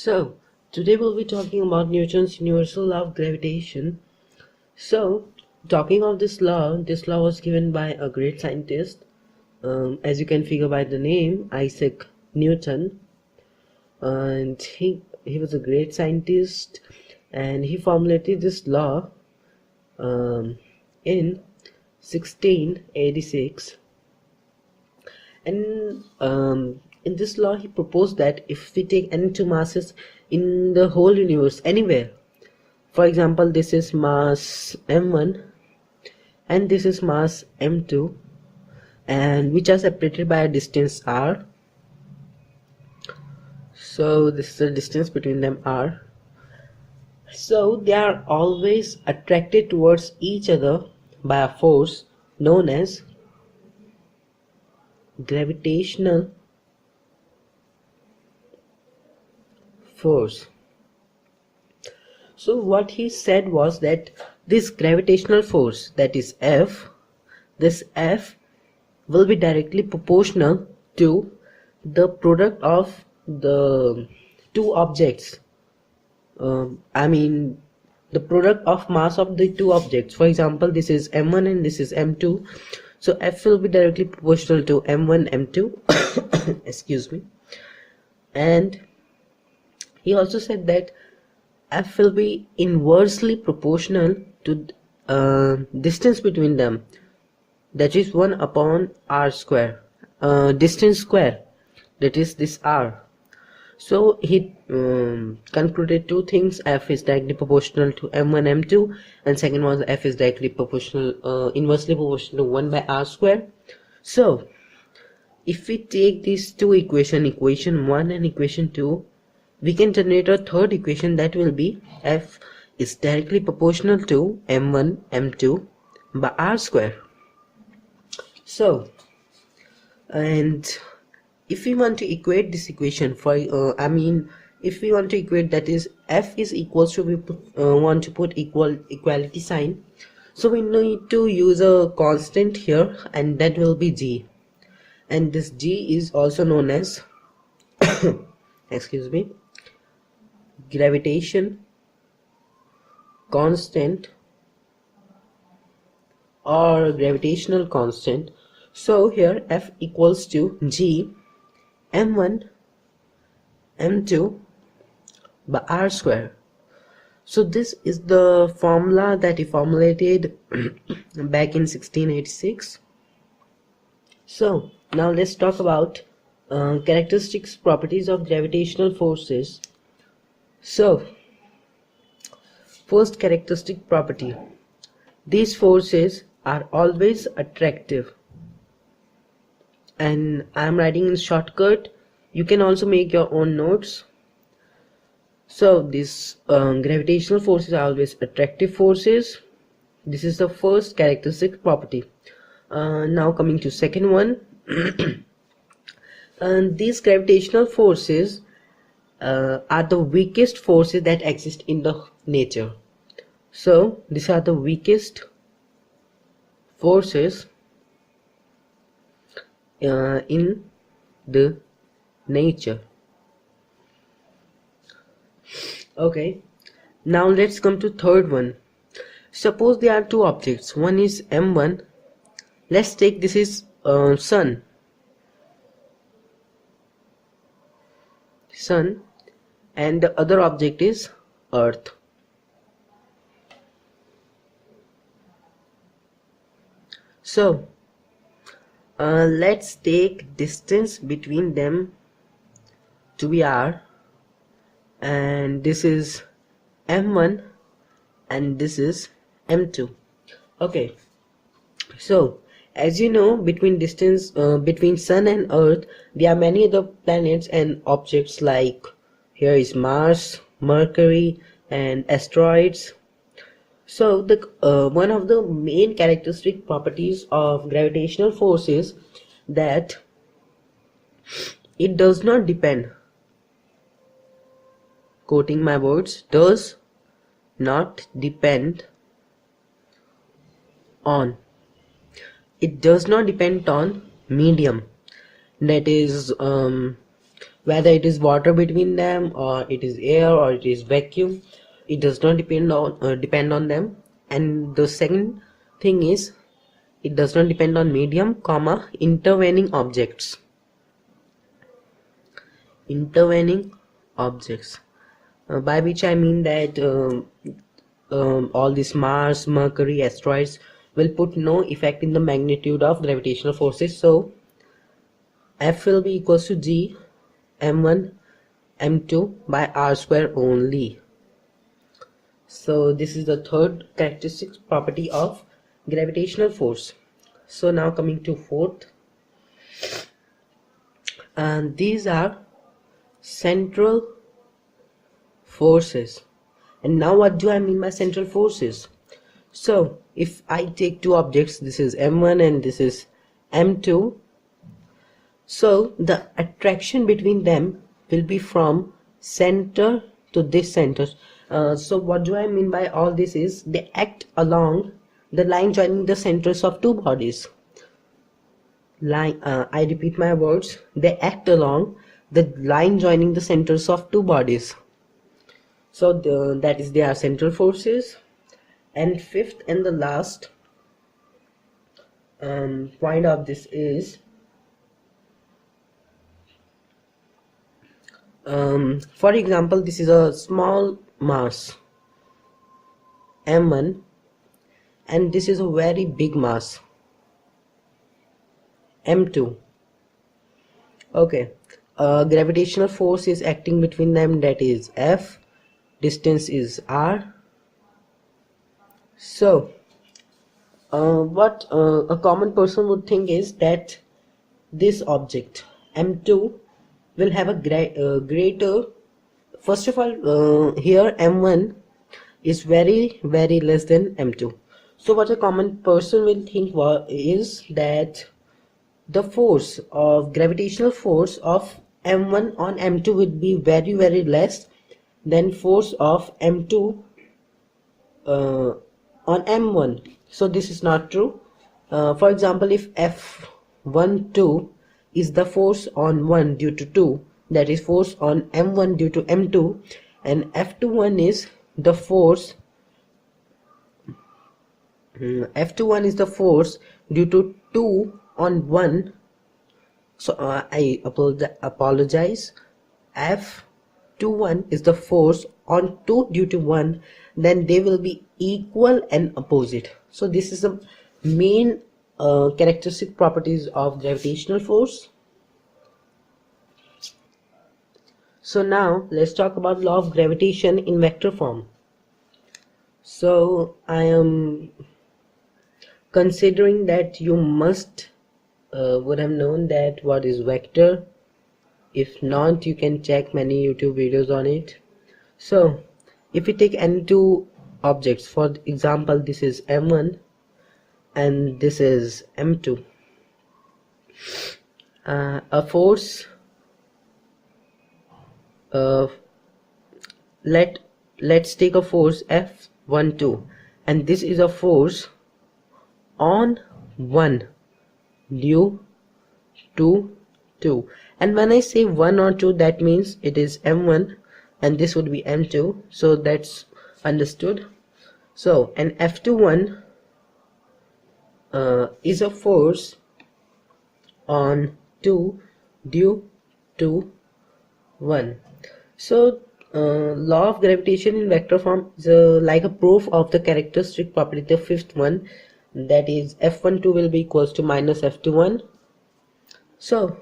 So, today we'll be talking about Newton's universal law of gravitation. So, talking of this law was given by a great scientist, as you can figure by the name, Isaac Newton. And he was a great scientist, and he formulated this law in 1686. And in this law he proposed that if we take any two masses in the whole universe anywhere, for example this is mass m1 and this is mass m2, and which are separated by a distance r, so this is the distance between them r, so they are always attracted towards each other by a force known as gravitational force. So what he said was that this gravitational force, that is F, this F will be directly proportional to the product of the two objects. I mean the product of mass of the two objects. For example, this is m1 and this is m2, so F will be directly proportional to m1 m2 excuse me. And he also said that F will be inversely proportional to distance between them, that is 1 upon r square, distance square, that is this r. So he concluded two things: F is directly proportional to m1 m2, and second was F is directly proportional, inversely proportional to 1 by r square. So if we take these two equations, equation 1 and equation 2, we can generate a third equation that will be F is directly proportional to m1 m2 by r square. So, and if we want to equate this equation for if we want to equate, that is F is equals to, we want to put equality sign, so we need to use a constant here, and that will be G, and this G is also known as excuse me, gravitation constant or gravitational constant. So here F equals to G m1 m2 by r square. So this is the formula that he formulated back in 1686. So now let's talk about characteristics, properties of gravitational forces. So first characteristic property: these forces are always attractive. And I am writing in shortcut, you can also make your own notes. So these gravitational forces are always attractive forces. This is the first characteristic property. Now coming to second one. And these gravitational forces are the weakest forces that exist in the nature. So these are the weakest forces in the nature. Okay, now let's come to third one. Suppose there are two objects, one is m1, let's take this is sun, and the other object is earth. So let's take distance between them to be r, and this is m1 and this is m2. Okay, so as you know, between distance between sun and earth, there are many other planets and objects, like here is Mars, Mercury, and asteroids. So the one of the main characteristic properties of gravitational force is that it does not depend, quoting my words, does not depend on, it does not depend on medium, that is whether it is water between them, or it is air, or it is vacuum. It does not depend on them. And the second thing is, it does not depend on medium, comma, intervening objects. Intervening objects, by which I mean that all these Mars, Mercury, asteroids will put no effect in the magnitude of gravitational forces. So F will be equals to G m1 m2 by r square only. So this is the third characteristic property of gravitational force. So now coming to fourth, and these are central forces. And now what do I mean by central forces? So if I take two objects, this is m1 and this is m2, so the attraction between them will be from center to this center. So what do I mean by all this is, they act along the line joining the centers of two bodies. I repeat my words, they act along the line joining the centers of two bodies. So that is, they are central forces. And fifth and the last point of this is, for example, this is a small mass m1 and this is a very big mass m2. Okay, gravitational force is acting between them, that is F, distance is r. So what a common person would think is that this object m2 will have a greater, first of all, here m1 is very less than m2. So what a common person will think is that the force of gravitational force of m1 on m2 would be very less than force of m2 on m1. So this is not true. For example, if F12 is the force on 1 due to 2, that is force on m1 due to m2, and F21 is the force F21 is the force due to 2 on 1. So I apologize. F21 is the force on 2 due to 1, then they will be equal and opposite. So this is the main characteristic properties of gravitational force. So now let's talk about law of gravitation in vector form. So I am considering that you must would have known that what is vector. If not, you can check many YouTube videos on it. So if we take any two objects, for example this is m1 and this is m2, a force, let's take a force F12, and this is a force on 1 due to 2. And when I say 1 or 2, that means it is m1 and this would be m2, so that's understood. So an F21 is a force on 2 due to 1. So law of gravitation in vector form is like a proof of the characteristic property, the fifth one, that is F12 will be equals to minus F21. So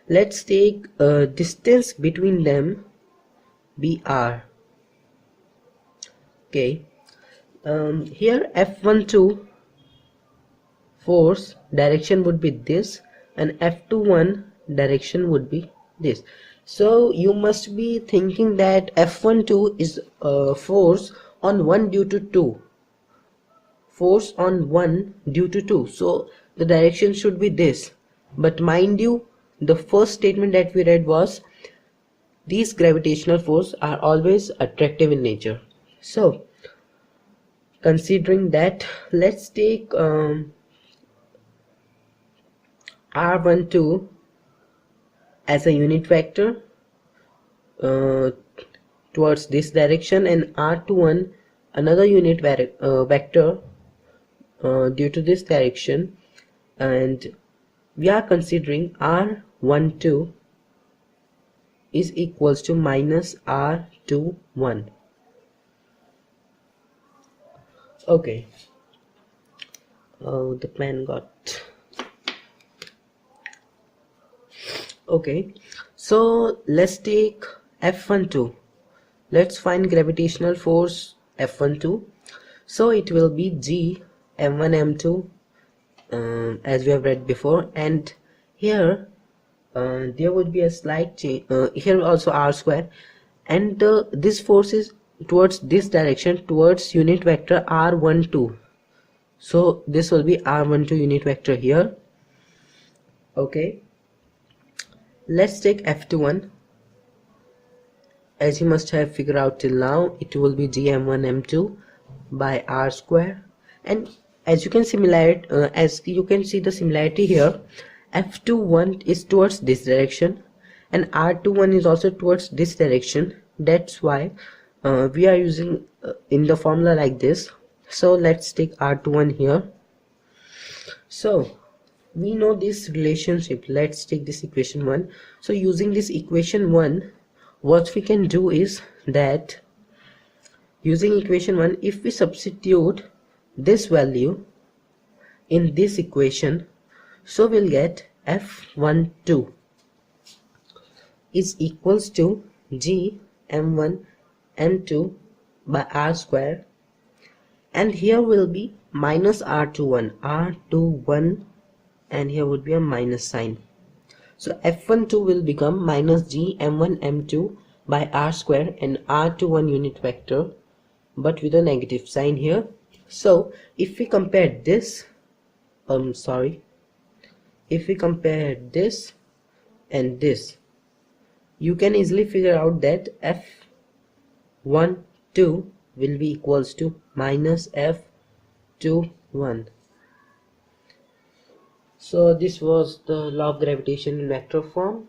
let's take distance between them be r. Okay, here F12 force direction would be this and F21 direction would be this. So you must be thinking that F12 is force on 1 due to 2, force on 1 due to 2, so the direction should be this. But mind you, the first statement that we read was these gravitational forces are always attractive in nature. So considering that, let's take R12 as a unit vector towards this direction, and r21 another unit vector due to this direction, and we are considering r12 is equals to minus r21. Okay, the plan got okay. So let's take F12. Let's find gravitational force F12. So it will be G m1 m2 as we have read before, and here there would be a slight change, here also r square, and this force is towards this direction, towards unit vector r12. So this will be r12 unit vector here. Okay, let's take F21. As you must have figured out till now, it will be gm1 m2 by r square, and as you can see the similarity here, F21 is towards this direction and r21 is also towards this direction. That's why we are using in the formula like this. So let's take r21 here. So we know this relationship. Let's take this equation 1. So using this equation 1, what we can do is that using equation 1, if we substitute this value in this equation, so we'll get F12 is equals to G m1 m2 by r square, and here will be minus r21, and here would be a minus sign. So F12 will become minus G m1 m2 by r square and r21 unit vector, but with a negative sign here. So if we compare this, if we compare this and this, you can easily figure out that F12 will be equals to minus F21. So this was the law of gravitation in vector form.